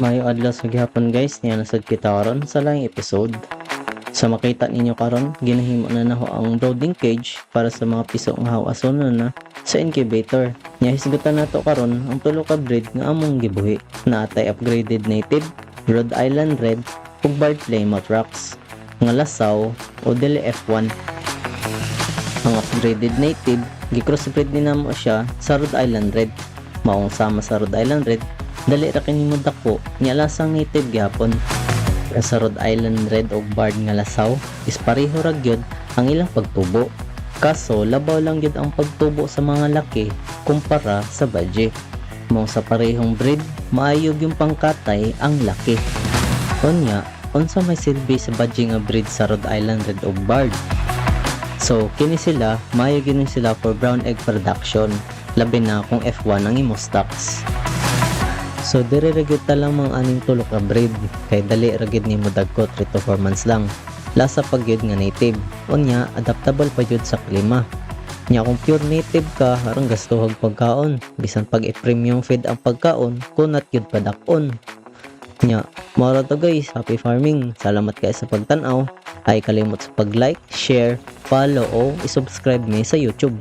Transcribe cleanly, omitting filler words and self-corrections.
Mayo adlaw sa gihapon guys, niya nasad kita karon sa laing episode. Sa makita ninyo karon, ginahimo na naho ang brooding cage para sa mga piso nga hawason na sa incubator. Nya hisgutan nato karon ang tulo ka breed nga among gibuhi na atay upgraded native, Rhode Island Red ug Barred Plymouth Rocks nga lasaw o dili F1. Ang upgraded native, gi-crossbreed din namo siya sa Rhode Island Red. Maong sama sa Rhode Island Red, dali ra kini mo dako nya lasang native gyapon. Sa Rhode Island Red ug Barred nga lasaw is pareho ra gyud ang ilang pagtubo. Kaso labaw lang gyud ang pagtubo sa mga laki kumpara sa badge. Mao sa parehong breed, maayog yung pangkatay ang laki. Unya, unsa may silbi sa badge nga breed sa Rhode Island Red ug Barred? So kini sila, maayog gyud sila for brown egg production, labi na kung F1 ang imo stocks. So dire ra gyud ta lang mga aning tulo ka breed, kay dali ra gyud nimo dagko 3 to 4 months lang. Lasa pa gyud nga native, unya adaptable pa gyud sa klima. Nya kung pure native ka, harang gastuhag pagkaon, bisan pag i-premium feed ang pagkaon, kunat gyud padakon. Nya, mao to guys, happy farming. Salamat kayo sa pagtan-aw. Ay kalimot sa pag-like, share, follow o i-subscribe mi sa YouTube.